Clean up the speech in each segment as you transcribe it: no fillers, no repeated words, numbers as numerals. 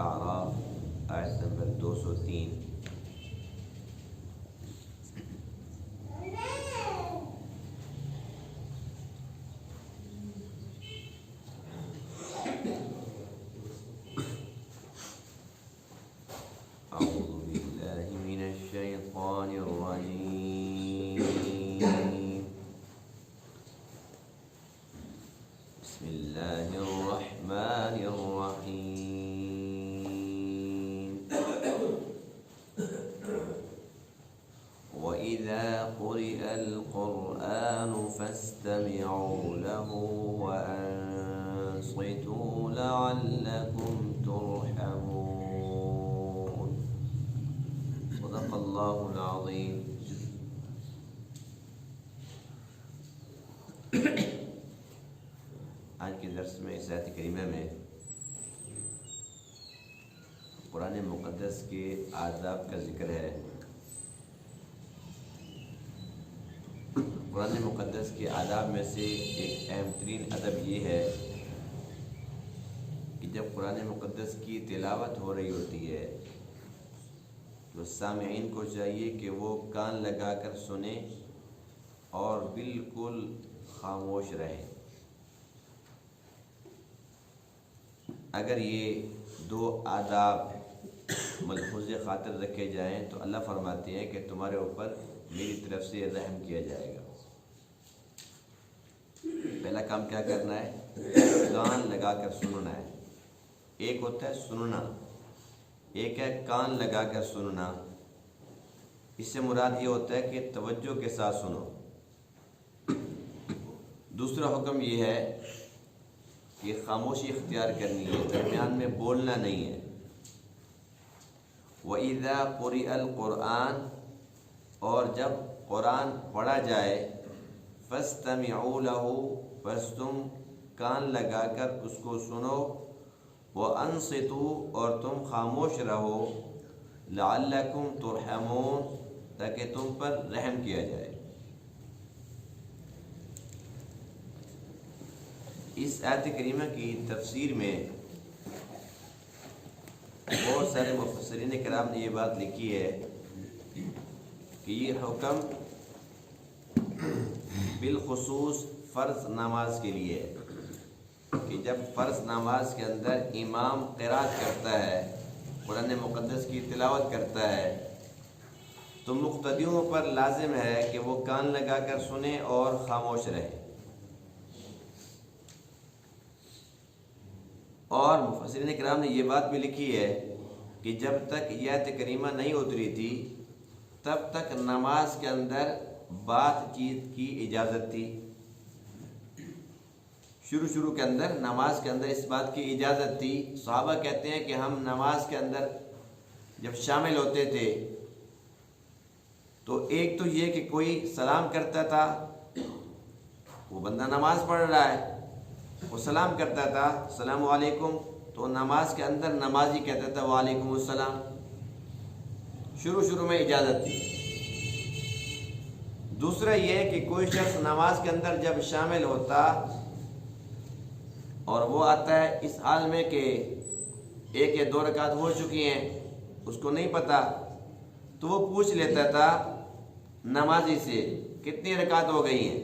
اعراف آیت نمبر 203۔ اعوذ باللہ من الشیطان الرجیم، بسم اللہ الرحمن الرحیم۔ وَإِذَا قُرِئَ الْقُرْآنُ فَاسْتَمِعُوا لَهُ وَأَنصِتُوا لَعَلَّكُمْ تُرْحَمُونَ۔ صدق اللہ العظیم۔ آج کے درس میں اس آیت کریمہ میں قرآن مقدس کے آداب کا ذکر ہے۔ قرآن مقدس کے آداب میں سے ایک اہم ترین ادب یہ ہے کہ جب قرآن مقدس کی تلاوت ہو رہی ہوتی ہے تو سامعین کو چاہیے کہ وہ کان لگا کر سنیں اور بالکل خاموش رہیں۔ اگر یہ دو آداب ملحوظ خاطر رکھے جائیں تو اللہ فرماتے ہیں کہ تمہارے اوپر میری طرف سے رحم کیا جائے گا۔ پہلا کام کیا کرنا ہے؟ کان لگا کر سننا ہے۔ ایک ہوتا ہے سننا، ایک ہے کان لگا کر سننا۔ اس سے مراد یہ ہوتا ہے کہ توجہ کے ساتھ سنو۔ دوسرا حکم یہ ہے کہ خاموشی اختیار کرنی ہے، درمیان میں بولنا نہیں ہے۔ وَإِذَا قُرِئَ الْقُرْآنُ، اور جب قرآن پڑھا جائے، فَاسْتَمِعُوا لَهُ، بس تم کان لگا کر اس کو سنو، وَأَنصِتُوا، اور تم خاموش رہو، لَعَلَّكُمْ تُرْحَمُونَ، تاکہ تم پر رحم کیا جائے۔ اس آیت کریمہ کی تفسیر میں بہت سارے مفسرین کرام نے یہ بات لکھی ہے کہ یہ حکم بالخصوص فرض نماز کے لیے ہے، کہ جب فرض نماز کے اندر امام قرات کرتا ہے، قرآن مقدس کی تلاوت کرتا ہے، تو مقتدیوں پر لازم ہے کہ وہ کان لگا کر سنیں اور خاموش رہیں۔ اور مفسرین کرام نے یہ بات بھی لکھی ہے کہ جب تک یہ آیت کریمہ نہیں اتری تھی تب تک نماز کے اندر بات چیت کی اجازت تھی۔ شروع کے اندر نماز کے اندر اس بات کی اجازت تھی۔ صحابہ کہتے ہیں کہ ہم نماز کے اندر جب شامل ہوتے تھے تو ایک تو یہ کہ کوئی سلام کرتا تھا، وہ بندہ نماز پڑھ رہا ہے، وہ سلام کرتا تھا السلام علیکم، تو نماز کے اندر نمازی کہتا تھا وعلیکم السلام۔ شروع میں اجازت تھی۔ دوسرا یہ کہ کوئی شخص نماز کے اندر جب شامل ہوتا اور وہ آتا ہے اس حال میں کہ ایک یا دو رکعت ہو چکی ہیں، اس کو نہیں پتا، تو وہ پوچھ لیتا تھا نمازی سے کتنی رکعت ہو گئی ہیں،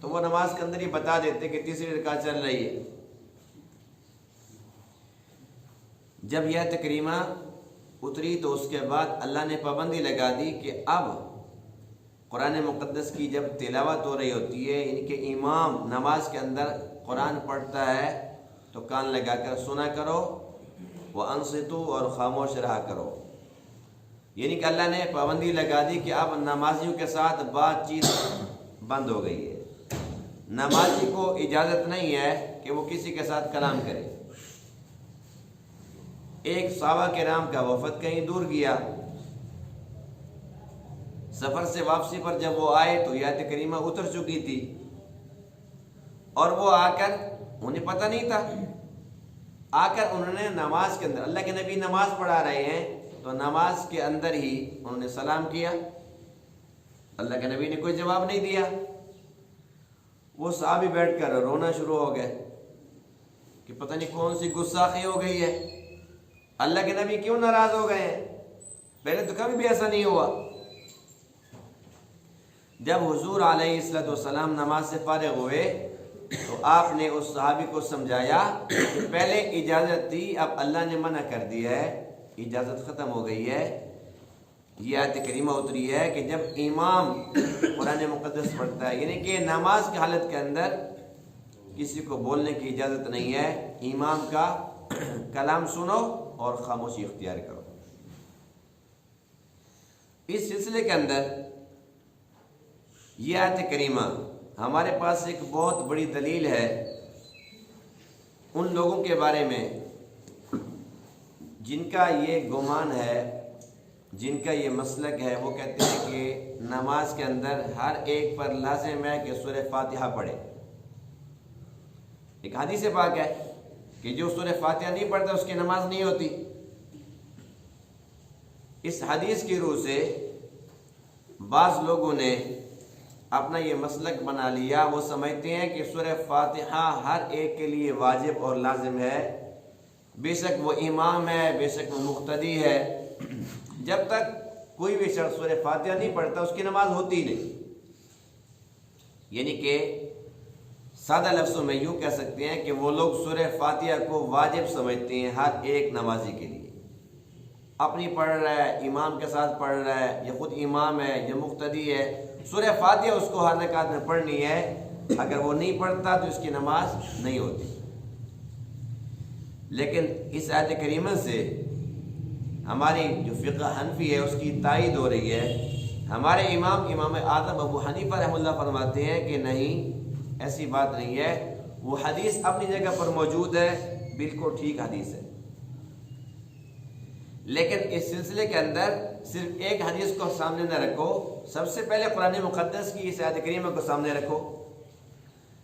تو وہ نماز کے اندر ہی بتا دیتے کہ تیسری رکعت چل رہی ہے۔ جب یہ تکریمہ اتری تو اس کے بعد اللہ نے پابندی لگا دی کہ اب قرآن مقدس کی جب تلاوت ہو رہی ہوتی ہے، ان کے امام نماز کے اندر قرآن پڑھتا ہے تو کان لگا کر سنا کرو، وَأَنصِتُوا، اور خاموش رہا کرو۔ یعنی کہ اللہ نے پابندی لگا دی کہ اب نمازیوں کے ساتھ بات چیت بند ہو گئی ہے۔ نمازی کو اجازت نہیں ہے کہ وہ کسی کے ساتھ کلام کرے۔ ایک صحابہ کرام کا وفد کہیں دور گیا، سفر سے واپسی پر جب وہ آئے تو یہ آیت کریمہ اتر چکی تھی، اور وہ آ کر انہیں پتہ نہیں تھا، آ کر انہوں نے نماز کے اندر، اللہ کے نبی نماز پڑھا رہے ہیں تو نماز کے اندر ہی انہوں نے سلام کیا، اللہ کے نبی نے کوئی جواب نہیں دیا۔ وہ صحابی بیٹھ کر رونا شروع ہو گئے کہ پتہ نہیں کون سی گستاخی ہو گئی ہے، اللہ کے نبی کیوں ناراض ہو گئے ہیں؟ پہلے تو کبھی بھی ایسا نہیں ہوا۔ جب حضور علیہ الصلوۃ والسلام نماز سے فارغ ہوئے تو آپ نے اس صحابی کو سمجھایا کہ پہلے اجازت تھی، اب اللہ نے منع کر دیا ہے، اجازت ختم ہو گئی ہے۔ یہ آیت کریمہ اتری ہے کہ جب امام قرآن مقدس پڑھتا ہے، یعنی کہ نماز کی حالت کے اندر کسی کو بولنے کی اجازت نہیں ہے، امام کا کلام سنو اور خاموشی اختیار کرو۔ اس سلسلے کے اندر یہ آیت کریمہ ہمارے پاس ایک بہت بڑی دلیل ہے ان لوگوں کے بارے میں جن کا یہ گمان ہے، جن کا یہ مسلک ہے۔ وہ کہتے ہیں کہ نماز کے اندر ہر ایک پر لازم ہے کہ سورہ فاتحہ پڑھے۔ ایک حدیث پاک ہے کہ جو سورہ فاتحہ نہیں پڑھتا اس کی نماز نہیں ہوتی۔ اس حدیث کی روح سے بعض لوگوں نے اپنا یہ مسلک بنا لیا، وہ سمجھتے ہیں کہ سورہ فاتحہ ہر ایک کے لیے واجب اور لازم ہے، بے شک وہ امام ہے، بے شک وہ مقتدی ہے۔ جب تک کوئی بھی شخص سورہ فاتحہ نہیں پڑھتا اس کی نماز ہوتی نہیں۔ یعنی کہ سادہ لفظوں میں یوں کہہ سکتے ہیں کہ وہ لوگ سورہ فاتحہ کو واجب سمجھتے ہیں ہر ایک نمازی کے لیے۔ اپنی پڑھ رہا ہے، امام کے ساتھ پڑھ رہا ہے، یا خود امام ہے یا مقتدی ہے، سورہ فاتحہ اس کو ہر رکعت میں پڑھنی ہے۔ اگر وہ نہیں پڑھتا تو اس کی نماز نہیں ہوتی۔ لیکن اس آیت کریمہ سے ہماری جو فقہ حنفی ہے اس کی تائید ہو رہی ہے۔ ہمارے امام اعظم ابو حنیفہ رحمہ اللہ فرماتے ہیں کہ نہیں، ایسی بات نہیں ہے، وہ حدیث اپنی جگہ پر موجود ہے، بالکل ٹھیک حدیث ہے، لیکن اس سلسلے کے اندر صرف ایک حدیث کو سامنے نہ رکھو، سب سے پہلے قرآن مقدس کی اس آیت کریمہ کو سامنے رکھو۔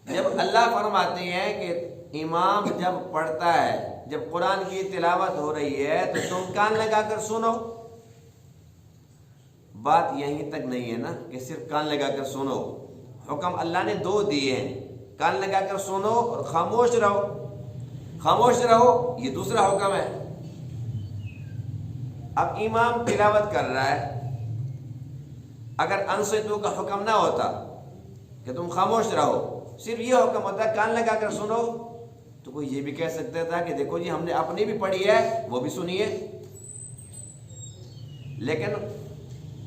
جب اللہ فرماتے ہیں کہ امام جب پڑھتا ہے، جب قرآن کی تلاوت ہو رہی ہے تو تم کان لگا کر سنو، بات یہیں تک نہیں ہے نا کہ صرف کان لگا کر سنو۔ حکم اللہ نے دو دیے ہیں، کان لگا کر سنو اور خاموش رہو۔ خاموش رہو یہ دوسرا حکم ہے۔ اب امام تلاوت کر رہا ہے، اگر انصتو کا حکم نہ ہوتا کہ تم خاموش رہو، صرف یہ حکم ہوتا کان لگا کر سنو، تو کوئی یہ بھی کہہ سکتا تھا کہ دیکھو جی ہم نے اپنی بھی پڑھی ہے وہ بھی سنیے۔ لیکن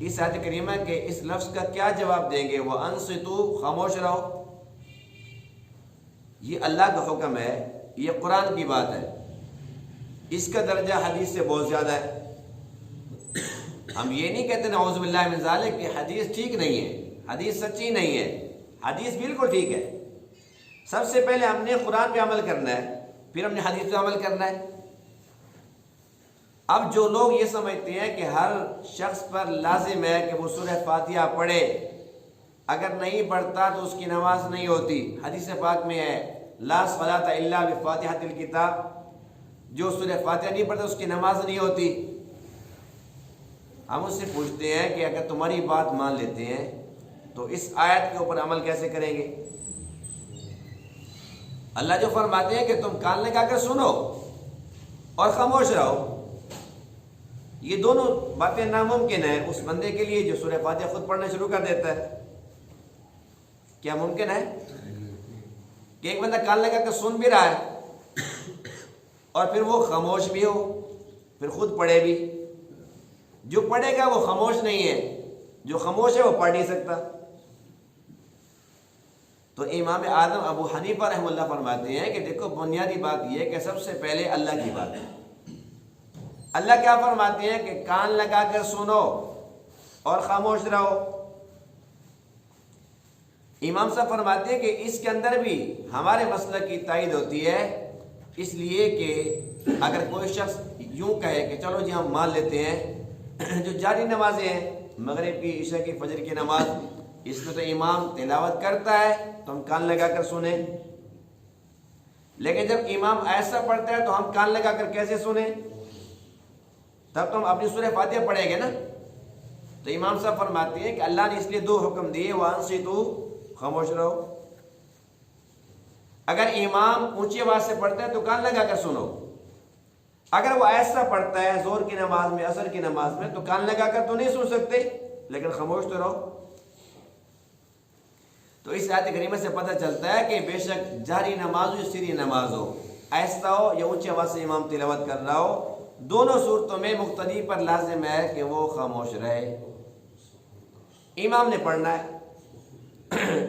اس آیت کریمہ کے اس لفظ کا کیا جواب دیں گے؟ وہ انصتو، خاموش رہو، یہ اللہ کا حکم ہے، یہ قرآن کی بات ہے، اس کا درجہ حدیث سے بہت زیادہ ہے۔ ہم یہ نہیں کہتے نعوذ باللہ من ذالک کہ حدیث ٹھیک نہیں ہے، حدیث سچی نہیں ہے، حدیث بالکل ٹھیک ہے۔ سب سے پہلے ہم نے قرآن پہ عمل کرنا ہے، پھر ہم نے حدیث پہ عمل کرنا ہے۔ اب جو لوگ یہ سمجھتے ہیں کہ ہر شخص پر لازم ہے کہ وہ سورہ فاتحہ پڑھے، اگر نہیں پڑھتا تو اس کی نماز نہیں ہوتی، حدیث پاک میں ہے لا صلاۃ الا بفاتحۃ الکتاب، جو سورہ فاتحہ نہیں پڑھتا اس کی نماز نہیں ہوتی۔ ہم اس سے پوچھتے ہیں کہ اگر تمہاری بات مان لیتے ہیں تو اس آیت کے اوپر عمل کیسے کریں گے؟ اللہ جو فرماتے ہیں کہ تم کان لگا کر سنو اور خاموش رہو، یہ دونوں باتیں ناممکن ہیں اس بندے کے لیے جو سورہ فاتحہ خود پڑھنا شروع کر دیتا ہے۔ کیا ممکن ہے کہ ایک بندہ کان لگا کر سن بھی رہا ہے اور پھر وہ خاموش بھی ہو، پھر خود پڑھے بھی؟ جو پڑھے گا وہ خاموش نہیں ہے، جو خاموش ہے وہ پڑھ نہیں سکتا۔ تو امام اعظم ابو حنیفہ رحمہ اللہ فرماتے ہیں کہ دیکھو بنیادی بات یہ ہے کہ سب سے پہلے اللہ کی بات ہے۔ اللہ کیا فرماتے ہیں کہ کان لگا کر سنو اور خاموش رہو۔ امام صاحب فرماتے ہیں کہ اس کے اندر بھی ہمارے مسلک کی تائید ہوتی ہے، اس لیے کہ اگر کوئی شخص یوں کہے کہ چلو جی ہم مان لیتے ہیں جو جاری نمازیں ہیں، مغرب کی، عشاء کی، فجر کی نماز، اس میں تو امام تلاوت کرتا ہے تو ہم کان لگا کر سنیں، لیکن جب امام ایسا پڑھتا ہے تو ہم کان لگا کر کیسے سنیں؟ تب تو ہم اپنی سورہ فاتحہ پڑھیں گے نا۔ تو امام صاحب فرماتے ہیں کہ اللہ نے اس لیے دو حکم دیے، وانصتو، خاموش رہو۔ اگر امام اونچی آواز سے پڑھتا ہے تو کان لگا کر سنو، اگر وہ ایسا پڑھتا ہے زور کی نماز میں، عصر کی نماز میں، تو کان لگا کر تو نہیں سن سکتے، لیکن خاموش تو رہو۔ تو اس آیت کریمہ سے پتہ چلتا ہے کہ بے شک جہری نماز ہو یا سری نماز ہو، ایسا ہو یا اونچی آواز سے امام تلاوت کر رہا ہو، دونوں صورتوں میں مقتدی پر لازم ہے کہ وہ خاموش رہے، امام نے پڑھنا ہے۔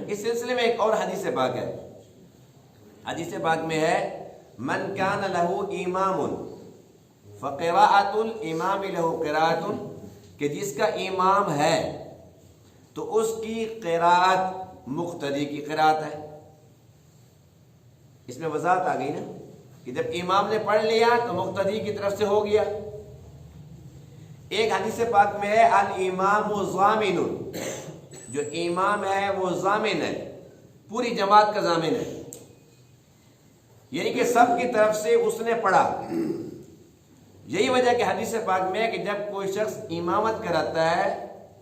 اس سلسلے میں ایک اور حدیث پاک ہے، حدیث پاک میں ہے من کان لہ امام فقراءۃ الامام لہ قراءۃ، کہ جس کا امام ہے تو اس کی قراءت مقتدی کی قراءت ہے۔ اس میں وضاحت آ گئی نا کہ جب امام نے پڑھ لیا تو مقتدی کی طرف سے ہو گیا۔ ایک حدیث پاک میں ہے الامام ضامن، جو امام ہے وہ ضامن ہے، پوری جماعت کا ضامن ہے، یعنی کہ سب کی طرف سے اس نے پڑھا۔ یہی وجہ کہ حدیث پاک میں ہے کہ جب کوئی شخص امامت کراتا ہے،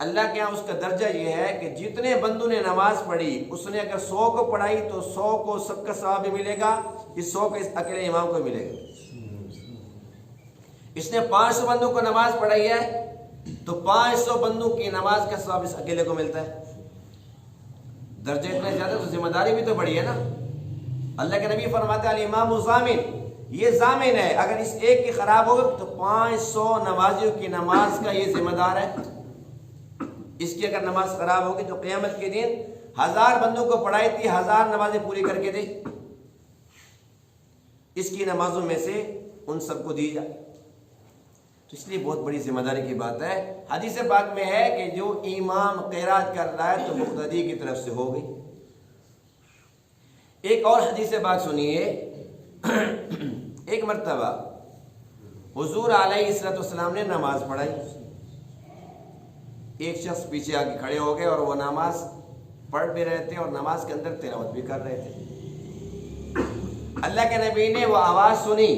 اللہ کے یہاں اس کا درجہ یہ ہے کہ جتنے بندوں نے نماز پڑھی، اس نے اگر 100 کو پڑھائی تو 100 کو سب کا ثواب بھی ملے گا، اس 100 کو اس اکیلے امام کو ملے گا۔ اس نے 500 بندوں کو نماز پڑھائی ہے تو 500 بندوں کی نماز کا ثواب اس اکیلے کو ملتا ہے۔ درجہ اتنا زیادہ تو ذمہ داری بھی تو بڑی ہے نا۔ اللہ کے نبی فرماتے ہیں الامام ضامن، یہ ضامن ہے، اگر اس ایک کی خراب ہو تو 500 نمازیوں کی نماز کا یہ ذمہ دار ہے۔ اس کی اگر نماز خراب ہوگی تو قیامت کے دن 1000 بندوں کو پڑھائی تھی، 1000 نمازیں پوری کر کے دے، اس کی نمازوں میں سے ان سب کو دی جائے۔ تو اس لیے بہت بڑی ذمہ داری کی بات ہے۔ حدیث پاک میں ہے کہ جو امام قرات کر رہا ہے تو مقتدی کی طرف سے ہو گئی۔ ایک اور حدیث پاک سنیے، ایک مرتبہ حضور علیہ الصلوۃ والسلام نے نماز پڑھائی، ایک شخص پیچھے آگے کھڑے ہو گئے اور وہ نماز پڑھ بھی رہے تھے اور نماز کے اندر تلاوت بھی کر رہے تھے۔ اللہ کے نبی نے وہ آواز سنی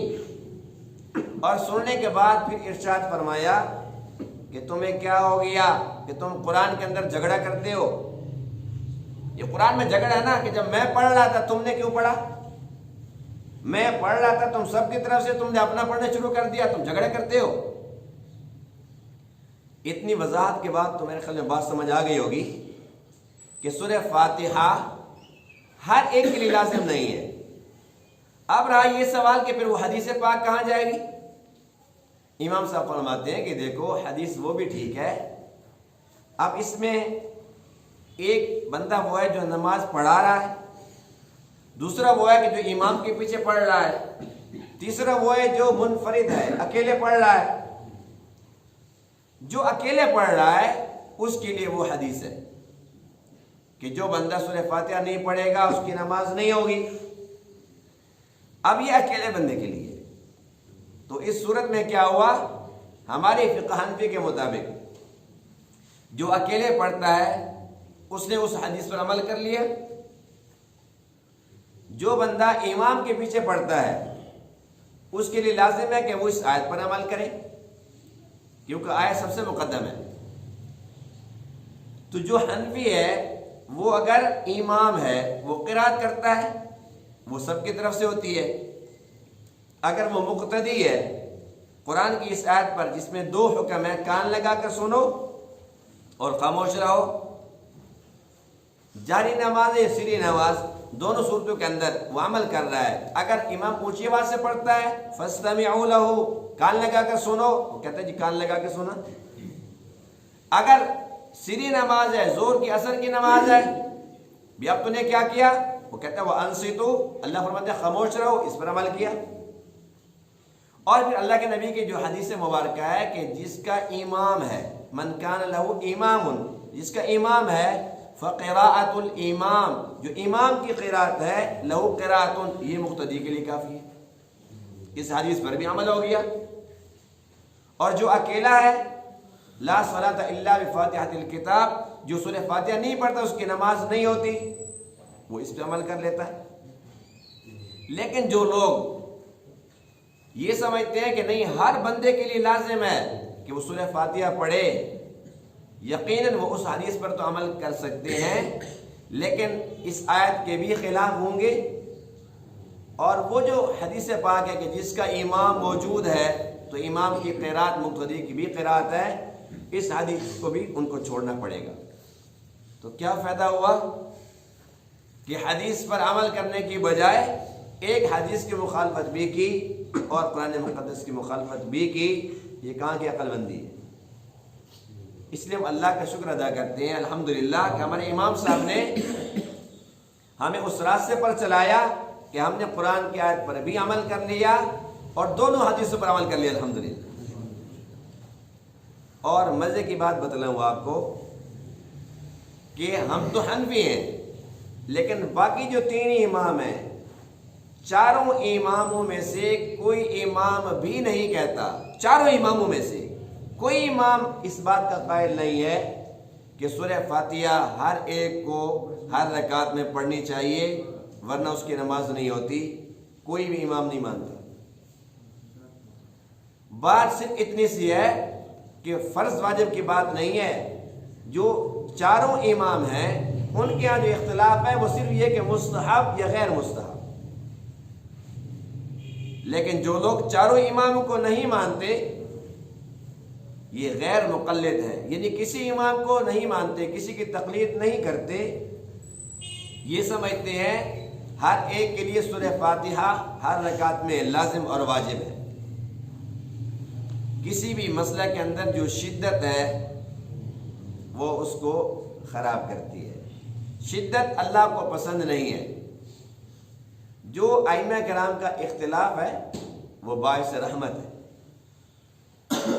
اور سننے کے بعد پھر ارشاد فرمایا کہ تمہیں کیا ہو گیا کہ تم قرآن کے اندر جھگڑا کرتے ہو؟ یہ قرآن میں جھگڑا ہے نا کہ جب میں پڑھ رہا تھا تم نے کیوں پڑھا؟ میں پڑھ رہا تھا، تم سب کی طرف سے تم نے اپنا پڑھنا شروع کر دیا، تم جھگڑا کرتے ہو۔ اتنی وضاحت کے بعد تو میرے خیال میں بات سمجھ آ گئی ہوگی کہ سورہ فاتحہ ہر ایک کے لیے لازم نہیں ہے۔ اب رہا یہ سوال کہ پھر وہ حدیث پاک کہاں جائے گی؟ امام صاحب فرماتے ہیں کہ دیکھو حدیث وہ بھی ٹھیک ہے، اب اس میں ایک بندہ وہ ہے جو نماز پڑھا رہا ہے، دوسرا وہ ہے کہ جو امام کے پیچھے پڑھ رہا ہے، تیسرا وہ ہے جو منفرد ہے، اکیلے پڑھ رہا ہے۔ جو اکیلے پڑھ رہا ہے اس کے لیے وہ حدیث ہے کہ جو بندہ سورہ فاتحہ نہیں پڑھے گا اس کی نماز نہیں ہوگی۔ اب یہ اکیلے بندے کے لیے، تو اس صورت میں کیا ہوا؟ ہماری فقہ حنفی کے مطابق جو اکیلے پڑھتا ہے اس نے اس حدیث پر عمل کر لیا، جو بندہ امام کے پیچھے پڑھتا ہے اس کے لیے لازم ہے کہ وہ اس آیت پر عمل کرے، کیونکہ آیت سب سے مقدم ہے۔ تو جو حنفی ہے وہ اگر امام ہے وہ قرات کرتا ہے، وہ سب کی طرف سے ہوتی ہے۔ اگر وہ مقتدی ہے قرآن کی اس آیت پر جس میں 2 حکم ہے، کان لگا کر سنو اور خاموش رہو، جاری نماز یا سری نماز دونوں صورتوں کے اندر وہ عمل کر رہا ہے۔ اگر امام اونچی آواز سے پڑھتا ہے فاستمعوا له، کان لگا کر سنو، وہ کہتا ہے جی کان لگا کے سنا۔ اگر سری نماز ہے، زور کی عصر کی نماز ہے، بھی اب تو نے کیا کیا؟ وہ کہتا ہے وہ انصتو، اللہ فرماتے ہیں خاموش رہو، اس پر عمل کیا۔ اور پھر اللہ کے نبی کی جو حدیث مبارکہ ہے کہ جس کا امام ہے، من کان لہ امام، جس کا امام ہے، فقراءۃ الامام، جو امام کی قرات ہے، لہ قراءۃ، یہ مقتدی کے لیے کافی ہے۔ اس حدیث پر بھی عمل ہو گیا۔ اور جو اکیلا ہے، لا صلاۃ الا بفاتحۃ الکتاب، جو سورہ فاتحہ نہیں پڑھتا اس کی نماز نہیں ہوتی، وہ اس پہ عمل کر لیتا ہے۔ لیکن جو لوگ یہ سمجھتے ہیں کہ نہیں ہر بندے کے لیے لازم ہے کہ وہ سورہ فاتحہ پڑھے، یقیناً وہ اس حدیث پر تو عمل کر سکتے ہیں لیکن اس آیت کے بھی خلاف ہوں گے، اور وہ جو حدیث پاک ہے کہ جس کا امام موجود ہے تو امام کی قرات مقتدی کی بھی قرات ہے، اس حدیث کو بھی ان کو چھوڑنا پڑے گا۔ تو کیا فائدہ ہوا کہ حدیث پر عمل کرنے کی بجائے ایک حدیث کی مخالفت بھی کی اور قرآن مقدس کی مخالفت بھی کی۔ یہ کہاں کی عقل بندی ہے؟ اس لیے ہم اللہ کا شکر ادا کرتے ہیں الحمدللہ کہ ہمارے امام صاحب نے ہمیں اس راستے پر چلایا کہ ہم نے قرآن کی آیت پر بھی عمل کر لیا اور دونوں حدیثوں پر عمل کر لیا الحمدللہ۔ اور مزے کی بات بتلاؤں آپ کو کہ ہم تو حنفی ہیں، لیکن باقی جو تین امام ہیں، چاروں اماموں میں سے کوئی امام بھی نہیں کہتا، چاروں اماموں میں سے کوئی امام اس بات کا قائل نہیں ہے کہ سورہ فاتحہ ہر ایک کو ہر رکعت میں پڑھنی چاہیے ورنہ اس کی نماز نہیں ہوتی۔ کوئی بھی امام نہیں مانتا۔ بات صرف اتنی سی ہے کہ فرض واجب کی بات نہیں ہے۔ جو چاروں امام ہیں ان کے ہاں جو اختلاف ہے وہ صرف یہ کہ مستحب یا غیر مستحب۔ لیکن جو لوگ چاروں اماموں کو نہیں مانتے یہ غیر مقلد ہیں، یعنی کسی امام کو نہیں مانتے، کسی کی تقلید نہیں کرتے، یہ سمجھتے ہیں ہر ایک کے لیے سورہ فاتحہ ہر رکعت میں لازم اور واجب ہے۔ کسی بھی مسئلہ کے اندر جو شدت ہے وہ اس کو خراب کرتی ہے۔ شدت اللہ کو پسند نہیں ہے۔ جو ائمہ کرام کا اختلاف ہے وہ باعث رحمت ہے۔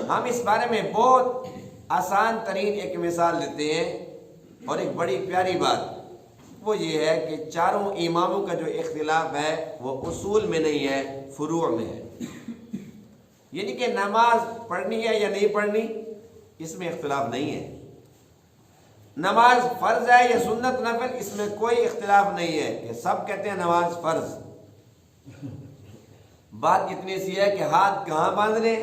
ہم اس بارے میں بہت آسان ترین ایک مثال دیتے ہیں اور ایک بڑی پیاری بات وہ یہ ہے کہ چاروں اماموں کا جو اختلاف ہے وہ اصول میں نہیں ہے، فروع میں ہے۔ یعنی کہ نماز پڑھنی ہے یا نہیں پڑھنی اس میں اختلاف نہیں ہے، نماز فرض ہے یا سنت نفل اس میں کوئی اختلاف نہیں ہے کہ سب کہتے ہیں نماز فرض۔ بات اتنی سی ہے کہ ہاتھ کہاں باندھنے،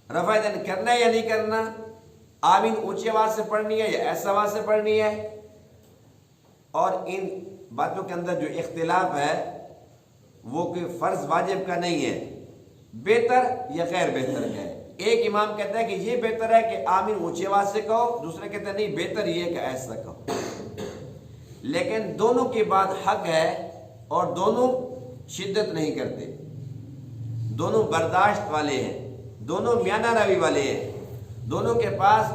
رفع یدین کرنا ہے یا نہیں کرنا، آمین اونچی آواز سے پڑھنی ہے یا ایسا آواز سے پڑھنی ہے۔ اور ان باتوں کے اندر جو اختلاف ہے وہ کوئی فرض واجب کا نہیں ہے، بہتر یا غیر بہتر ہے۔ ایک امام کہتا ہے کہ یہ بہتر ہے کہ آمین اونچی آواز سے کہو، دوسرے کہتے ہیں نہیں بہتر یہ کہ ایسا کہو۔ لیکن دونوں کی بات حق ہے اور دونوں شدت نہیں کرتے، دونوں برداشت والے ہیں، دونوں میانہ روی والے ہیں، دونوں کے پاس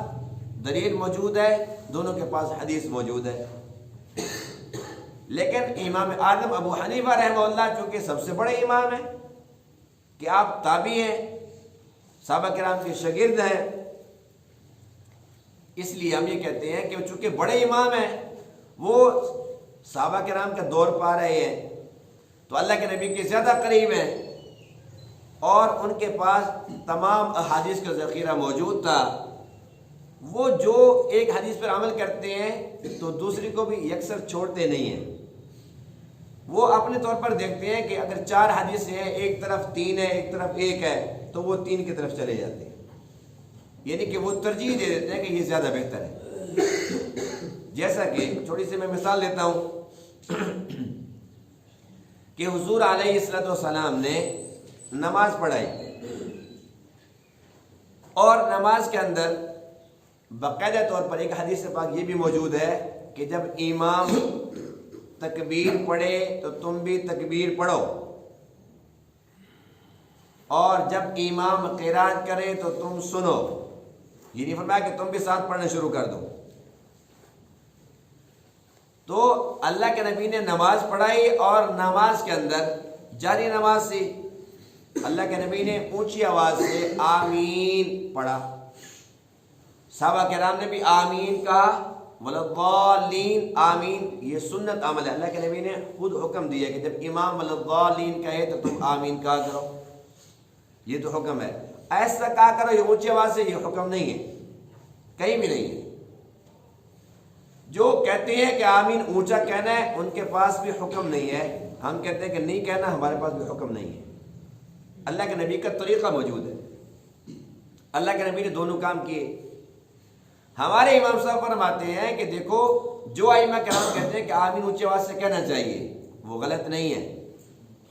دلیل موجود ہے، دونوں کے پاس حدیث موجود ہے۔ لیکن امام اعظم ابو حنیفہ رحمہ اللہ چونکہ سب سے بڑے امام ہیں کہ آپ تابعی ہیں، صحابہ کرام کے شاگرد ہیں، اس لیے ہم یہ کہتے ہیں کہ چونکہ بڑے امام ہیں وہ صحابہ کرام کا دور پا رہے ہیں تو اللہ کے نبی کے زیادہ قریب ہیں اور ان کے پاس تمام احادیث کا ذخیرہ موجود تھا۔ وہ جو ایک حدیث پر عمل کرتے ہیں تو دوسری کو بھی یکسر چھوڑتے نہیں ہیں۔ وہ اپنے طور پر دیکھتے ہیں کہ اگر 4 حدیث ہیں، ایک طرف 3 ہے ایک طرف 1 ہے تو وہ 3 کی طرف چلے جاتے ہیں، یعنی کہ وہ ترجیح دے دیتے ہیں کہ یہ زیادہ بہتر ہے۔ جیسا کہ تھوڑی سی میں مثال لیتا ہوں کہ حضور علیہ الصلوۃ والسلام نے نماز پڑھائی اور نماز کے اندر باقاعدہ طور پر ایک حدیث پاک یہ بھی موجود ہے کہ جب امام تکبیر پڑھے تو تم بھی تکبیر پڑھو، اور جب امام قرات کرے تو تم سنو۔ یہ نہیں فرمایا کہ تم بھی ساتھ پڑھنا شروع کر دو۔ تو اللہ کے نبی نے نماز پڑھائی اور نماز کے اندر جاری نماز سے اللہ کے نبی نے اونچی آواز سے آمین پڑھا، صحابہ کرام نے بھی آمین کہا، ولضالین آمین، یہ سنت عمل ہے۔ اللہ کے نبی نے خود حکم دیا کہ جب امام ولضالین کہے تو تم آمین کہا کرو، یہ تو حکم ہے۔ ایسا کہا کرو یہ اونچی آواز سے، یہ حکم نہیں ہے، کہیں بھی نہیں ہے۔ جو کہتے ہیں کہ آمین اونچا کہنا ہے ان کے پاس بھی حکم نہیں ہے، ہم کہتے ہیں کہ نہیں کہنا، ہمارے پاس بھی حکم نہیں ہے۔ اللہ کے نبی کا طریقہ موجود ہے، اللہ کے نبی نے دونوں کام کیے۔ ہمارے امام صاحب فرماتے ہیں کہ دیکھو جو ائمہ کرام کہتے ہیں کہ آمین اونچی آواز سے کہنا چاہیے وہ غلط نہیں ہے،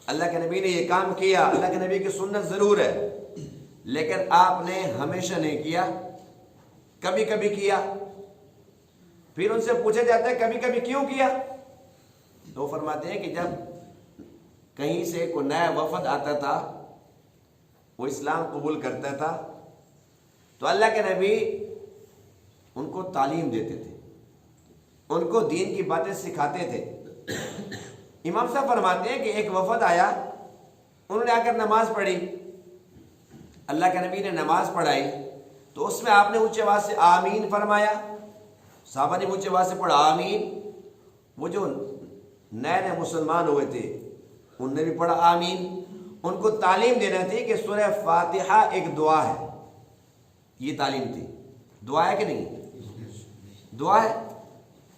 اللہ کے نبی نے یہ کام کیا، اللہ کے نبی کی سنت ضرور ہے، لیکن آپ نے ہمیشہ نہیں کیا، کبھی کبھی کیا۔ پھر ان سے پوچھا جاتا ہے کبھی کبھی کیوں کیا؟ تو وہ فرماتے ہیں کہ جب کہیں سے کوئی نیا وفد آتا تھا، وہ اسلام قبول کرتا تھا، تو اللہ کے نبی ان کو تعلیم دیتے تھے، ان کو دین کی باتیں سکھاتے تھے۔ امام صاحب فرماتے ہیں کہ ایک وفد آیا، انہوں نے آ کر نماز پڑھی، اللہ کے نبی نے نماز پڑھائی، تو اس میں آپ نے اونچے آواز سے آمین فرمایا، صحابہ نے اونچے آواز سے پڑھا آمین۔ وہ جو نئے نئے مسلمان ہوئے تھے انہوں نے بھی پڑھا آمین۔ ان کو تعلیم دینا تھی کہ سورہ فاتحہ ایک دعا ہے، یہ تعلیم تھی۔ دعا ہے کہ نہیں؟ دعا ہے،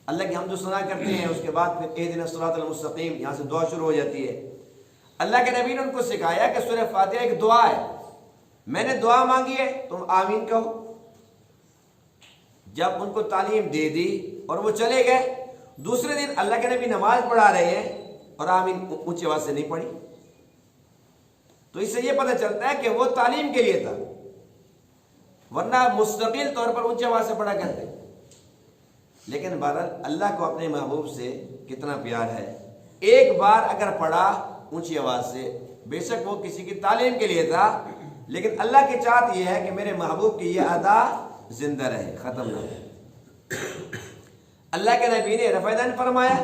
اللہ کی حمد و ثنا کرتے ہیں، اس کے بعد پھر اہدنا الصراط المستقیم، یہاں سے دعا شروع ہو جاتی ہے۔ اللہ کے نبی نے ان کو سکھایا کہ سورہ فاتحہ ایک دعا ہے، میں نے دعا مانگی ہے تم آمین کہو۔ جب ان کو تعلیم دے دی اور وہ چلے گئے، دوسرے دن اللہ کے نبی نماز پڑھا رہے ہیں اور آمین اونچی آواز سے نہیں پڑھی۔ تو اس سے یہ پتہ چلتا ہے کہ وہ تعلیم کے لیے تھا، ورنہ مستقل طور پر اونچی آواز سے پڑھا کرتے۔ لیکن بہرحال اللہ کو اپنے محبوب سے کتنا پیار ہے، ایک بار اگر پڑھا اونچی آواز سے، بے شک وہ کسی کی تعلیم کے لیے تھا، لیکن اللہ کی چاہت یہ ہے کہ میرے محبوب کی یہ ادا زندہ رہے، ختم نہ ہو۔ اللہ کے نبی نے رفع یدین فرمایا،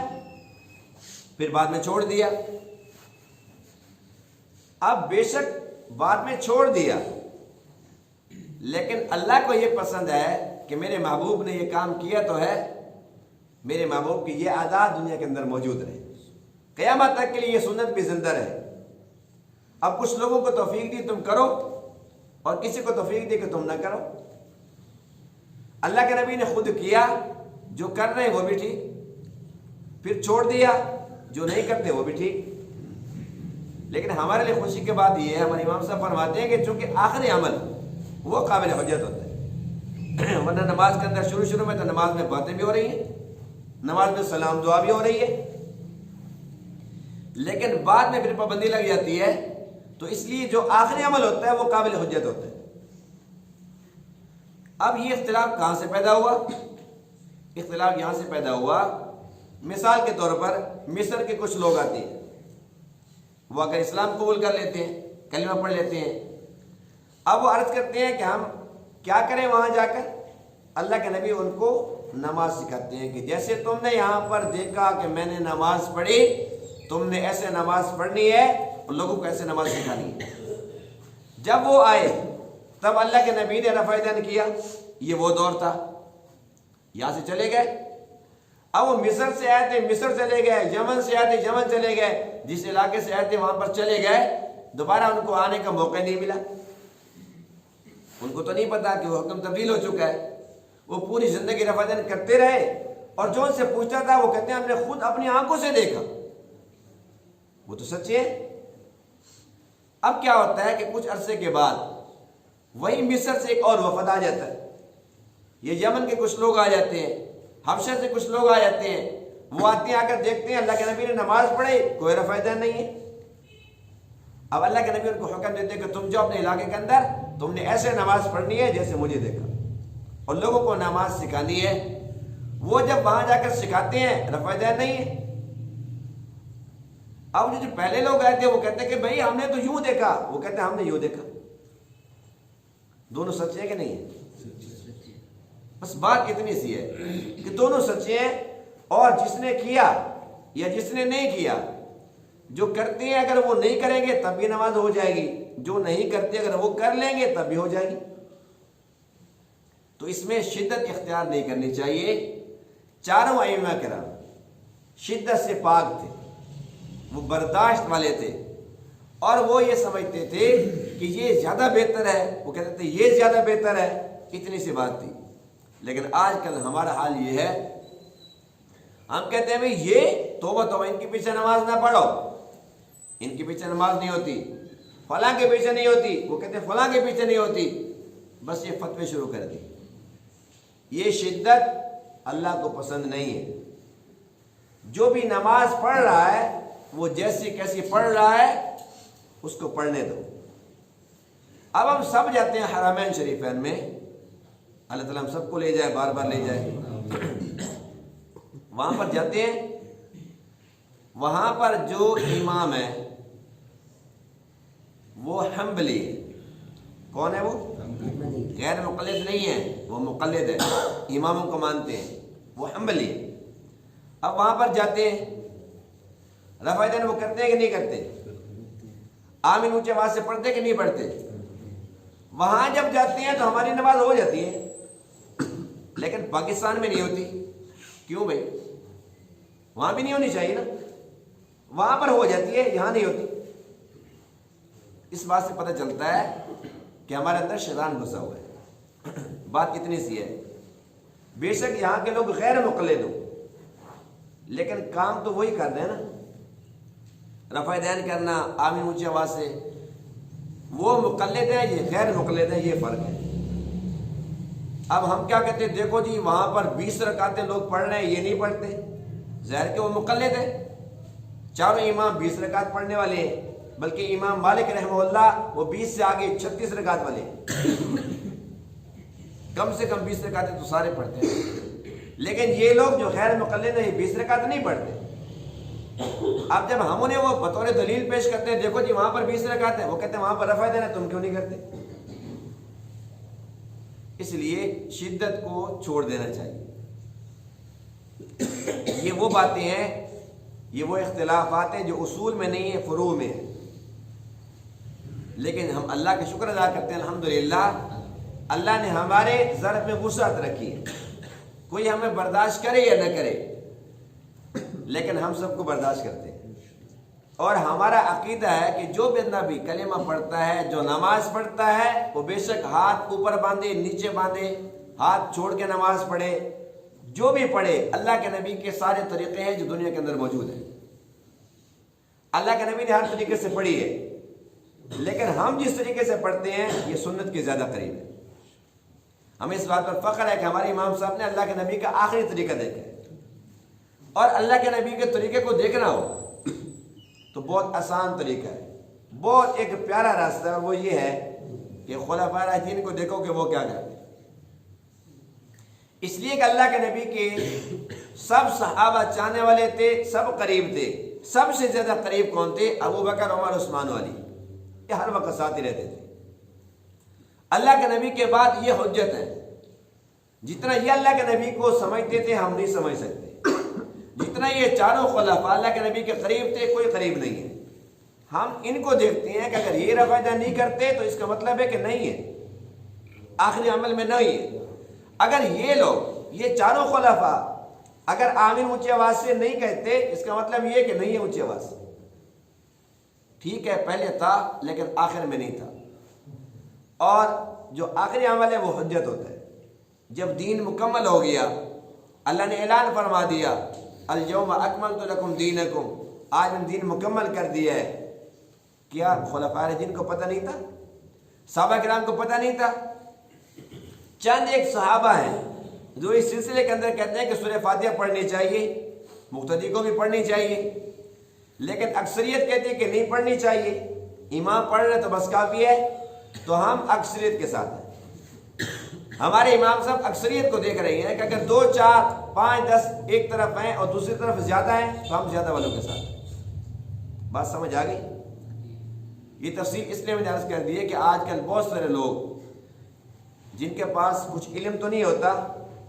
پھر بعد میں چھوڑ دیا۔ اب بے شک بعد میں چھوڑ دیا، لیکن اللہ کو یہ پسند ہے کہ میرے محبوب نے یہ کام کیا تو ہے، میرے محبوب کی یہ ادا دنیا کے اندر موجود رہے، قیامت تک کے لیے یہ سنت بھی زندہ رہے۔ اب کچھ لوگوں کو توفیق دی تم کرو، اور کسی کو توفیق دی کہ تم نہ کرو۔ اللہ کے نبی نے خود کیا، جو کر رہے ہیں وہ بھی ٹھیک، پھر چھوڑ دیا، جو نہیں کرتے وہ بھی ٹھیک۔ لیکن ہمارے لیے خوشی کی بات یہ ہے، ہمارے امام صاحب فرماتے ہیں کہ چونکہ آخری عمل وہ قابل حجت ہوتا ہے، ورنہ نماز کے اندر شروع میں تو نماز میں باتیں بھی ہو رہی ہیں، نماز میں سلام دعا بھی ہو رہی ہے، لیکن بعد میں پھر پابندی لگ جاتی ہے، تو اس لیے جو آخری عمل ہوتا ہے وہ قابل حجت ہوتا ہے۔ اب یہ اختلاف کہاں سے پیدا ہوا؟ اختلاف یہاں سے پیدا ہوا، مثال کے طور پر مصر کے کچھ لوگ آتے ہیں، وہ اگر اسلام قبول کر لیتے ہیں، کلمہ پڑھ لیتے ہیں، اب وہ عرض کرتے ہیں کہ ہم کیا کریں وہاں جا کر؟ اللہ کے نبی ان کو نماز سکھاتے ہیں کہ جیسے تم نے یہاں پر دیکھا کہ میں نے نماز پڑھی، تم نے ایسے نماز پڑھنی ہے اور لوگوں کو ایسے نماز سکھانی ہے۔ جب وہ آئے تب اللہ کے نبی نے رفع یدین کیا، یہ وہ دور تھا۔ یہاں سے چلے گئے، اب وہ مصر سے آئے تھے مصر چلے گئے، یمن سے آئے تھے یمن چلے گئے، جس علاقے سے آئے تھے وہاں پر چلے گئے، دوبارہ ان کو آنے کا موقع نہیں ملا۔ ان کو تو نہیں پتا کہ وہ حکم تبدیل ہو چکا ہے، وہ پوری زندگی رفع یدین کرتے رہے، اور جو ان سے پوچھتا تھا وہ کہتے ہیں ہم نے خود اپنی آنکھوں سے دیکھا، وہ تو سچے ہیں۔ اب کیا ہوتا ہے کہ کچھ عرصے کے بعد وہی مصر سے ایک اور وفد آ جاتا ہے، یہ یمن کے کچھ لوگ آ جاتے ہیں، حبشہ سے کچھ لوگ آ جاتے ہیں، وہ آتے ہیں، آ کر دیکھتے ہیں اللہ کے نبی نے نماز پڑھی، کوئی رفع یدین نہیں ہے۔ اب اللہ کے نبی ان کو حکم دیتے ہیں کہ تم جو اپنے علاقے کے اندر تم نے ایسے نماز پڑھنی ہے جیسے مجھے دیکھا، اور لوگوں کو نماز سکھانی ہے۔ وہ جب وہاں جا کر سکھاتے ہیں، رفع یدین نہیں ہے۔ اب جو پہلے لوگ آئے تھے وہ کہتے ہیں کہ بھئی ہم نے تو یوں دیکھا، وہ کہتے ہیں ہم نے یوں دیکھا۔ دونوں سچے ہیں کہ نہیں ہے؟ بس بات اتنی سی ہے کہ دونوں سچے ہیں، اور جس نے کیا یا جس نے نہیں کیا، جو کرتے ہیں اگر وہ نہیں کریں گے تب بھی نماز ہو جائے گی، جو نہیں کرتے اگر وہ کر لیں گے تب بھی ہو جائے گی۔ تو اس میں شدت اختیار نہیں کرنی چاہیے۔ چاروں ائمہ کرام شدت سے پاک تھے، وہ برداشت والے تھے، اور وہ یہ سمجھتے تھے کہ یہ زیادہ بہتر ہے، وہ کہتے تھے یہ زیادہ بہتر ہے، اتنی سی بات تھی۔ لیکن آج کل ہمارا حال یہ ہے، ہم کہتے ہیں بھئی یہ توبہ توبہ ان کے پیچھے نماز نہ پڑھو، ان کے پیچھے نماز نہیں ہوتی، فلاں کے پیچھے نہیں ہوتی، وہ کہتے ہیں فلاں کے پیچھے نہیں ہوتی، بس یہ فتوے شروع کر دی۔ یہ شدت اللہ کو پسند نہیں ہے۔ جو بھی نماز پڑھ رہا ہے وہ جیسی کیسی پڑھ رہا ہے اس کو پڑھنے دو۔ اب ہم سب جاتے ہیں حرمین شریفین میں، اللہ تعالیٰ ہم سب کو لے جائے، بار بار لے جائے۔ وہاں پر جاتے ہیں، وہاں پر جو امام ہے وہ حنبلی ہے۔ کون ہے وہ؟ غیر مقلد نہیں ہے، وہ مقلد ہے، اماموں کو مانتے ہیں، وہ حنبلی ہے۔ اب وہاں پر جاتے ہیں، رفع دین وہ کرتے ہیں کہ نہیں کرتے؟ آمین اونچے آواز سے پڑھتے کہ نہیں پڑھتے؟ وہاں جب جاتے ہیں تو ہماری نماز ہو جاتی ہے، لیکن پاکستان میں نہیں ہوتی۔ کیوں بھائی؟ وہاں بھی نہیں ہونی چاہیے نا، وہاں پر ہو جاتی ہے، یہاں نہیں ہوتی۔ اس بات سے پتہ چلتا ہے کہ ہمارے اندر شیطان گھسا ہوا ہے۔ بات اتنی سی ہے، بے شک یہاں کے لوگ غیر مقلد ہوں، لیکن کام تو وہی کر رہے ہیں نا، رفع دین کرنا، آمین اونچی آواز سے۔ وہ مقلد ہیں، یہ غیر مقلد ہیں، یہ فرق ہے۔ اب ہم کیا کہتے ہیں؟ دیکھو جی وہاں پر 20 رکعتیں لوگ پڑھ رہے ہیں، یہ نہیں پڑھتے، ظاہر کہ وہ مقلد ہے۔ چاروں امام 20 رکعت پڑھنے والے ہیں، بلکہ امام مالک رحمہ اللہ وہ 20 سے آگے 36 رکعت والے ہیں۔ کم سے کم 20 رکعتیں تو سارے پڑھتے ہیں، لیکن یہ لوگ جو غیر مقلد ہیں یہ 20 رکعت نہیں پڑھتے۔ اب جب ہم انہیں وہ بطور دلیل پیش کرتے ہیں، دیکھو جی وہاں پر 20 رکعت ہے، وہ کہتے ہیں وہاں پر رفع دین ہے، تم کیوں نہیں کرتے؟ اس لیے شدت کو چھوڑ دینا چاہیے۔ یہ وہ باتیں ہیں، یہ وہ اختلافات ہیں جو اصول میں نہیں ہیں، فروع میں ہیں، لیکن ہم اللہ کا شکر ادا کرتے ہیں، الحمدللہ اللہ نے ہمارے ظرف میں وسعت رکھی ہے۔ کوئی ہمیں برداشت کرے یا نہ کرے، لیکن ہم سب کو برداشت کرتے ہیں۔ اور ہمارا عقیدہ ہے کہ جو بندہ بھی کلمہ پڑھتا ہے، جو نماز پڑھتا ہے، وہ بے شک ہاتھ اوپر باندھے، نیچے باندھے، ہاتھ چھوڑ کے نماز پڑھے، جو بھی پڑھے، اللہ کے نبی کے سارے طریقے ہیں جو دنیا کے اندر موجود ہیں۔ اللہ کے نبی نے ہر طریقے سے پڑھی ہے، لیکن ہم جس طریقے سے پڑھتے ہیں یہ سنت کے زیادہ قریب ہے۔ ہمیں اس بات پر فخر ہے کہ ہمارے امام صاحب نے اللہ کے نبی کا آخری طریقہ دیکھا ہے، اور اللہ کے نبی کے طریقے کو دیکھنا ہو تو بہت آسان طریقہ ہے، بہت ایک پیارا راستہ ہے، اور وہ یہ ہے کہ خلفائے راشدین کو دیکھو کہ وہ کیا کرتے ہیں۔ اس لیے کہ اللہ کے نبی کے سب صحابہ چاہنے والے تھے، سب قریب تھے۔ سب سے زیادہ قریب کون تھے؟ ابو بکر، عمر، عثمان و علی، یہ ہر وقت ساتھ ہی رہتے تھے۔ اللہ کے نبی کے بعد یہ حجت ہے، جتنا یہ اللہ کے نبی کو سمجھتے تھے ہم نہیں سمجھ سکتے، جتنا یہ چاروں خلفاء اللہ کے نبی کے قریب تھے کوئی قریب نہیں ہے۔ ہم ان کو دیکھتے ہیں کہ اگر یہ رفع دین نہیں کرتے تو اس کا مطلب ہے کہ نہیں ہے، آخری عمل میں نہیں ہے۔ اگر یہ لوگ، یہ چاروں خلفاء اگر آمین اونچی آواز سے نہیں کہتے، اس کا مطلب یہ کہ نہیں ہے اونچی آواز سے۔ ٹھیک ہے پہلے تھا لیکن آخر میں نہیں تھا، اور جو آخری عمل ہے وہ حجت ہوتا ہے۔ جب دین مکمل ہو گیا، اللہ نے اعلان فرما دیا الیوم اکملت لکم دینکم، آج ہم دین مکمل کر دیا ہے۔ کیا خلفائے راشدین کو پتہ نہیں تھا؟ صحابہ کرام کو پتہ نہیں تھا؟ چند ایک صحابہ ہیں جو اس سلسلے کے اندر کہتے ہیں کہ سورہ فاتحہ پڑھنی چاہیے، مقتدی کو بھی پڑھنی چاہیے، لیکن اکثریت کہتی ہے کہ نہیں پڑھنی چاہیے، امام پڑھ رہے تو بس کافی ہے۔ تو ہم اکثریت کے ساتھ ہیں، ہمارے امام صاحب اکثریت کو دیکھ رہے ہیں کہ اگر 2 4 5 10 ایک طرف ہیں اور دوسری طرف زیادہ ہیں تو ہم زیادہ والوں کے ساتھ ہیں۔ بات سمجھ آ گئی؟ یہ تفصیل اس لیے میں نے عرض کر دی ہے کہ آج کل بہت سارے لوگ جن کے پاس کچھ علم تو نہیں ہوتا،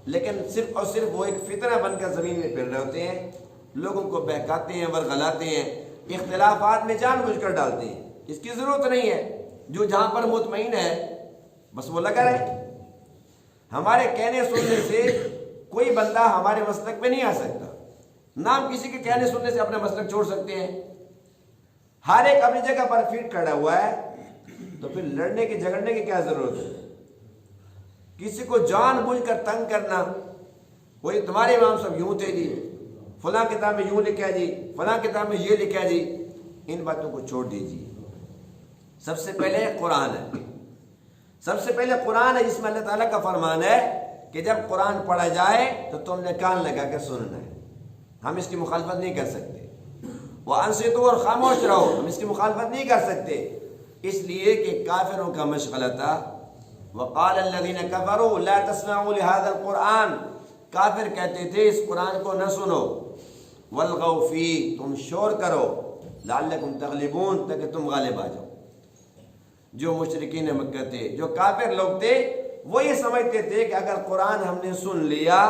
لیکن صرف اور صرف وہ ایک فتنہ بن کر زمین میں پھر رہے ہوتے ہیں، لوگوں کو بہکاتے ہیں، ورغلاتے ہیں، اختلافات میں جان بوجھ کر ڈالتے ہیں۔ اس کی ضرورت نہیں ہے، جو جہاں پر مطمئن ہے بس وہ لگا رہے۔ ہمارے کہنے سننے سے کوئی بندہ ہمارے مسلک پہ نہیں آ سکتا، نہ ہم کسی کے کہنے سننے سے اپنا مسلک چھوڑ سکتے ہیں۔ ہر ایک اپنی جگہ پر فٹ کھڑا ہوا ہے، تو پھر لڑنے کی جھگڑنے کی کیا ضرورت ہے؟ کسی کو جان بوجھ کر تنگ کرنا، کوئی تمہارے امام صاحب یوں تھے جی، فلاں کتاب میں یوں لکھا جی، فلاں کتاب میں یہ لکھا جی، ان باتوں کو چھوڑ دیجیے۔ سب سے پہلے قرآن ہے، سب سے پہلے قرآن ہے، جس میں اللہ تعالیٰ کا فرمان ہے کہ جب قرآن پڑھا جائے تو تم نے کان لگا کر سننا ہے، ہم اس کی مخالفت نہیں کر سکتے۔ وانصتوا اور خاموش رہو، ہم اس کی مخالفت نہیں کر سکتے، اس لیے کہ کافروں کا مشغلہ تھا۔ وقال الذين كفروا لا تسمعوا لهذا القرآن، کافر کہتے تھے اس قرآن کو نہ سنو، والغوا فیہ، تم شور کرو، لعلکم تغلبون، تاکہ تم غالب آ جاؤ۔ جو مشرکین مکہ تھے، جو کافر لوگ تھے، وہ یہ سمجھتے تھے کہ اگر قرآن ہم نے سن لیا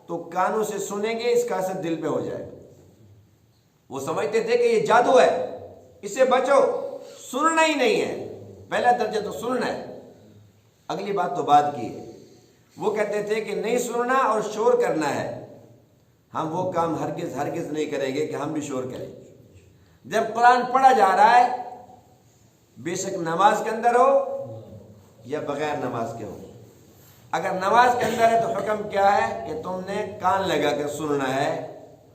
تو کانوں سے سنیں گے، اس کا اثر دل پہ ہو جائے گا۔ وہ سمجھتے تھے کہ یہ جادو ہے، اسے بچو، سننا ہی نہیں ہے، پہلا درجہ تو سننا ہے، اگلی بات تو بعد کی ہے۔ وہ کہتے تھے کہ نہیں سننا اور شور کرنا ہے، ہم وہ کام ہرگز ہرگز نہیں کریں گے کہ ہم بھی شور کریں۔ جب قرآن پڑھا جا رہا ہے، بے شک نماز کے اندر ہو یا بغیر نماز کے ہو، اگر نماز کے اندر ہے تو حکم کیا ہے کہ تم نے کان لگا کر سننا ہے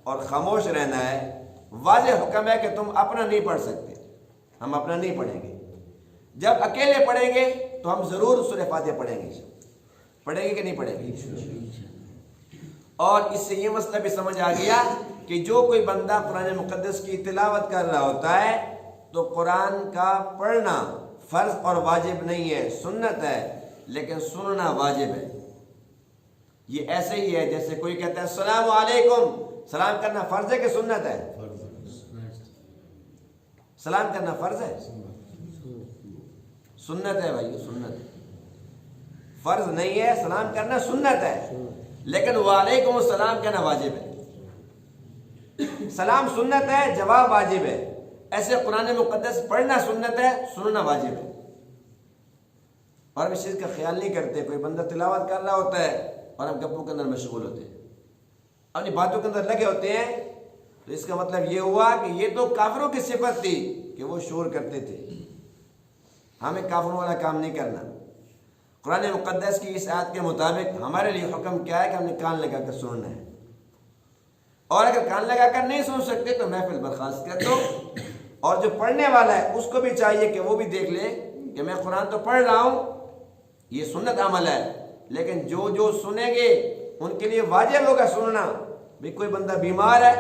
اور خاموش رہنا ہے۔ واضح حکم ہے کہ تم اپنا نہیں پڑھ سکتے، ہم اپنا نہیں پڑھیں گے۔ جب اکیلے پڑھیں گے تو ہم ضرور سورہ فاتحہ پڑھیں گے، پڑھیں گے کہ نہیں پڑھیں گے؟ اور اس سے یہ مسئلہ بھی سمجھ آ گیا کہ جو کوئی بندہ قرآن مقدس کی تلاوت کر رہا ہوتا ہے تو قرآن کا پڑھنا فرض اور واجب نہیں ہے، سنت ہے، لیکن سننا واجب ہے۔ یہ ایسے ہی ہے جیسے کوئی کہتا ہے السلام علیکم، سلام کرنا فرض ہے کہ سنت ہے؟ سلام کرنا فرض ہے، سنت ہے بھائی، سنت ہے، فرض نہیں ہے، سلام کرنا سنت ہے، لیکن وعلیکم السلام کہنا واجب ہے۔ سلام سنت ہے، جواب واجب ہے۔ ایسے قرآن مقدس پڑھنا سنت ہے، سننا واجب ہے۔ اور ہم اس چیز کا خیال نہیں کرتے، کوئی بندہ تلاوت کر رہا ہوتا ہے اور ہم گپوں کے اندر مشغول ہوتے ہیں، اپنی باتوں کے اندر لگے ہوتے ہیں، تو اس کا مطلب یہ ہوا کہ یہ تو کافروں کی صفت تھی کہ وہ شور کرتے تھے، ہمیں کافروں والا کام نہیں کرنا۔ قرآن مقدس کی اس آیت کے مطابق ہمارے لیے حکم کیا ہے کہ ہم نے کان لگا کر سننا ہے، اور اگر کان لگا کر نہیں سن سکتے تو محفل برخاست کر دو، اور جو پڑھنے والا ہے اس کو بھی چاہیے کہ وہ بھی دیکھ لے کہ میں قرآن تو پڑھ رہا ہوں، یہ سنت عمل ہے، لیکن جو سنیں گے ان کے لیے واجب ہوگا سننا۔ بھی کوئی بندہ بیمار ہے،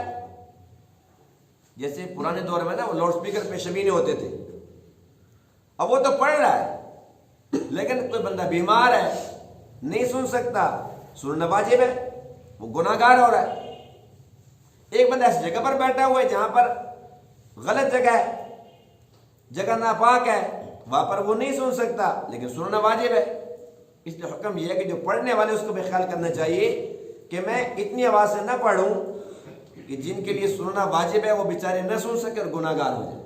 جیسے پرانے دور میں نا وہ لاؤڈ سپیکر پہ شبینے ہوتے تھے، اب وہ تو پڑھ رہا ہے، لیکن کوئی بندہ بیمار ہے، نہیں سن سکتا، سننا واجب ہے، وہ گناہ گار ہو رہا ہے۔ ایک بندہ ایسی جگہ پر بیٹھا ہوا ہے جہاں پر غلط جگہ ہے، جگہ ناپاک ہے، وہاں پر وہ نہیں سن سکتا، لیکن سننا واجب ہے۔ اس لیے حکم یہ ہے کہ جو پڑھنے والے اس کو بھی خیال کرنا چاہیے کہ میں اتنی آواز سے نہ پڑھوں کہ جن کے لیے سننا واجب ہے وہ بیچارے نہ سن سکے اور گناہ گار ہو جائے۔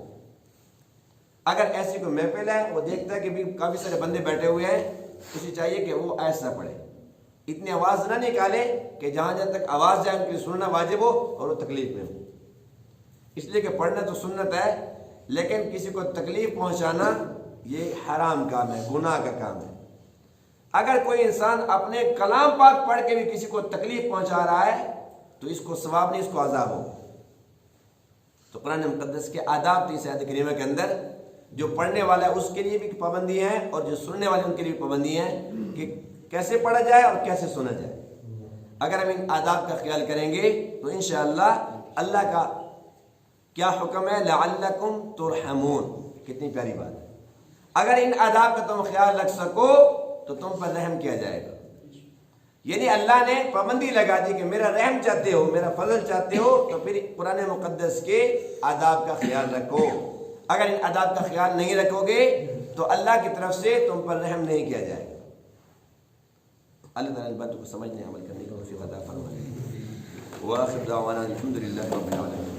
اگر ایسی کوئی محفل ہے، وہ دیکھتا ہے کہ بھی کافی سارے بندے بیٹھے ہوئے ہیں، اسے چاہیے کہ وہ ایسا پڑھے، اتنی آواز نہ نکالے کہ جہاں تک آواز جائے ان کے لیے سننا واجب ہو اور وہ تکلیف میں ہو۔ اس لیے کہ پڑھنا تو سنت ہے، لیکن کسی کو تکلیف پہنچانا یہ حرام کام ہے، گناہ کا کام ہے۔ اگر کوئی انسان اپنے کلام پاک پڑھ کے بھی کسی کو تکلیف پہنچا رہا ہے تو اس کو ثواب نہیں، اس کو عذاب ہو۔ تو قرآن مقدس کے آداب تھی اس آیت کریمہ کے اندر، جو پڑھنے والا ہے اس کے لیے بھی پابندی ہے اور جو سننے والے ان کے لیے بھی پابندی ہے کہ کیسے پڑھا جائے اور کیسے سنا جائے۔ اگر ہم ان آداب کا خیال کریں گے تو انشاءاللہ اللہ کا کیا حکم ہے، لعلکم ترحمون، کتنی پیاری بات ہے۔ اگر ان آداب کا تم خیال رکھ سکو تو تم پر رحم کیا جائے گا۔ یعنی اللہ نے پابندی لگا دی کہ میرا رحم چاہتے ہو، میرا فضل چاہتے ہو تو پھر قرآن مقدس کے آداب کا خیال رکھو۔ اگر ان آداب کا خیال نہیں رکھو گے تو اللہ کی طرف سے تم پر رحم نہیں کیا جائے گا۔ اللہ تعالیٰ باتوں کو سمجھنے عمل کرنے کی توفیق عطا فرمائے۔ وآخر دعوانا الحمدللہ رب العالمین۔